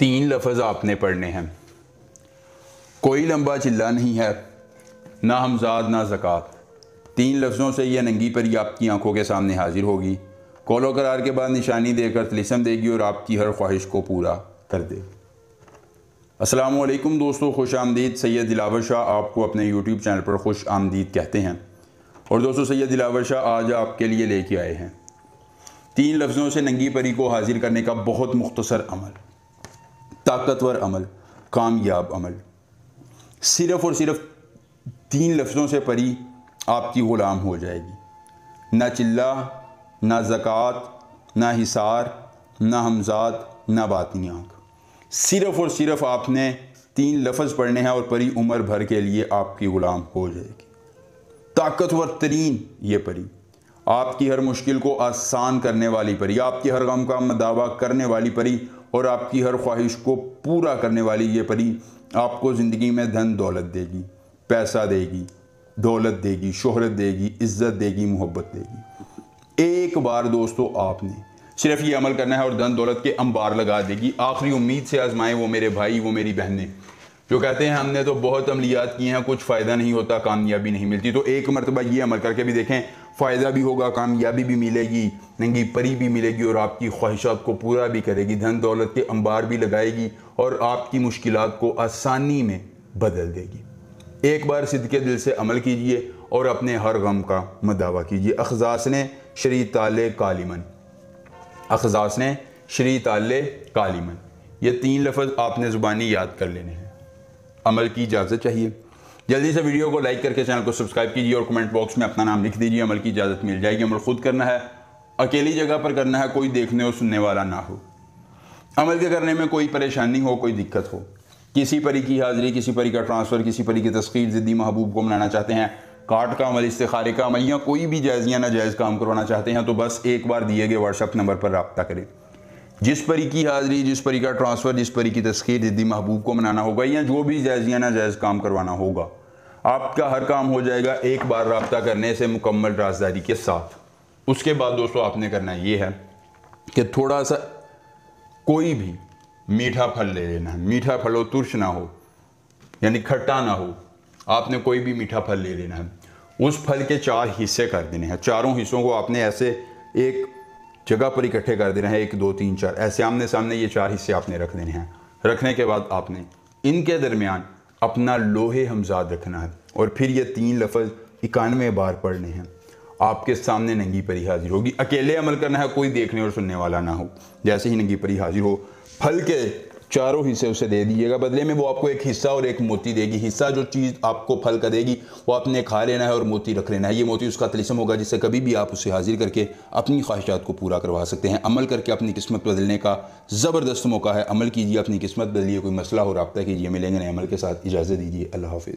तीन लफ्ज़ आपने पढ़ने हैं। कोई लंबा चिल्ला नहीं है, ना हमजाद ना ज़कात। तीन लफ्ज़ों से यह नंगी परी आपकी आंखों के सामने हाजिर होगी। कौलो करार के बाद निशानी देकर तिलिस्म देगी और आपकी हर ख्वाहिश को पूरा कर देगी। अस्सलाम वालेकुम दोस्तों, खुश आमदीद। सैयद दिलावर शाह आपको अपने यूट्यूब चैनल पर खुश आमदीद कहते हैं। और दोस्तों, सैयद दिलावर शाह आज आपके लिए लेके आए हैं तीन लफ्ज़ों से नंगी परी को हाजिर करने का बहुत मुख्तसर अमल, ताकतवर अमल, कामयाब अमल। सिर्फ़ और सिर्फ तीन लफ्ज़ों से परी आपकी ग़ुलाम हो जाएगी। ना चिल्ला, ना ज़कात, ना हिसार, ना हमजाद, ना बातिनी आँख। सिर्फ़ और सिर्फ आपने तीन लफ्ज़ पढ़ने हैं और परी उम्र भर के लिए आपकी ग़ुलाम हो जाएगी। ताकतवर तरीन ये परी, आपकी हर मुश्किल को आसान करने वाली परी, आपकी हर गम का दावा करने वाली परी और आपकी हर ख्वाहिश को पूरा करने वाली ये परी आपको ज़िंदगी में धन दौलत देगी, पैसा देगी, दौलत देगी, शोहरत देगी, इज़्ज़त देगी, मोहब्बत देगी। एक बार दोस्तों आपने सिर्फ ये अमल करना है और धन दौलत के अंबार लगा देगी। आखिरी उम्मीद से आजमाएं वो मेरे भाई, वो मेरी बहनें जो कहते हैं हमने तो बहुत अमलियात किए हैं, कुछ फ़ायदा नहीं होता, कामयाबी नहीं मिलती। तो एक मरतबा ये अमल करके भी देखें, फ़ायदा भी होगा, कामयाबी भी मिलेगी, नंगी परी भी मिलेगी और आपकी ख्वाहिशात को पूरा भी करेगी, धन दौलत के अंबार भी लगाएगी और आपकी मुश्किलात को आसानी में बदल देगी। एक बार सिद्के दिल से अमल कीजिए और अपने हर गम का मदावा कीजिए। अखज़ास ने शरी ताले कालिमन, अखज़ास ने शरी ताले कालिमन, ये तीन लफ्ज़ आपने ज़ुबानी याद कर लेने हैं। अमल की इजाज़त चाहिए। जल्दी से वीडियो को लाइक करके चैनल को सब्सक्राइब कीजिए और कमेंट बॉक्स में अपना नाम लिख दीजिए। अमल की इजाज़त मिल जाएगी। अमल खुद करना है, अकेली जगह पर करना है, कोई देखने और सुनने वाला ना हो। अमल के करने में कोई परेशानी हो, कोई दिक्कत हो, किसी परी की हाज़िरी, किसी परी का ट्रांसफ़र, किसी परी की तस्खीर, ज़िद्दी महबूब को मनाना चाहते हैं, कार्ड का अमल, इस्तिखारे का अमल या कोई भी जायज़ या नाजायज़ काम करवाना चाहते हैं तो बस एक बार दिए गए व्हाट्सएप नंबर पर रब्ता करें। जिस परी की हाज़िरी, जिस परी का ट्रांसफ़र, जिस परी की तस्खीर ज़िद्दी महबूब को मनाना होगा या जो भी जायज़ या नाजायज़ काम करवाना होगा, आपका हर काम हो जाएगा एक बार रब्ता करने से मुकम्मल राज़दारी के साथ। उसके बाद दोस्तों आपने करना ये है कि थोड़ा सा कोई भी मीठा फल ले लेना है। मीठा फल हो, तुर्श ना हो, यानी खट्टा ना हो। आपने कोई भी मीठा फल ले लेना है। उस फल के चार हिस्से कर देने हैं। चारों हिस्सों को आपने ऐसे एक जगह पर इकट्ठे कर देना है, 1 2 3 4 ऐसे आमने सामने ये चार हिस्से आपने रख देने हैं। रखने के बाद आपने इनके दरमियान अपना लोहे हमजाद रखना है और फिर ये तीन लफ्ज़ 91 बार पढ़ने हैं। आपके सामने नंगी परी हाजिर होगी। अकेले अमल करना है, कोई देखने और सुनने वाला ना हो। जैसे ही नंगी परी हाजिर हो, फल के चारों हिस्से उसे दे दीजिएगा। बदले में वो आपको एक हिस्सा और एक मोती देगी। हिस्सा जो चीज़ आपको फल का देगी वो आपने खा लेना है और मोती रख लेना है। ये मोती उसका तिलिस्म होगा जिससे कभी भी आप उसे हाजिर करके अपनी ख्वाहिशात को पूरा करवा सकते हैं। अमल करके अपनी किस्मत बदलने का ज़बरदस्त मौका है। अमल कीजिए, अपनी किस्मत बदलिए। कोई मसला हो रब्ता कीजिए। मिलेंगे नए अमल के साथ। इजाज़त दीजिए। अल्लाह हाफ़िज़।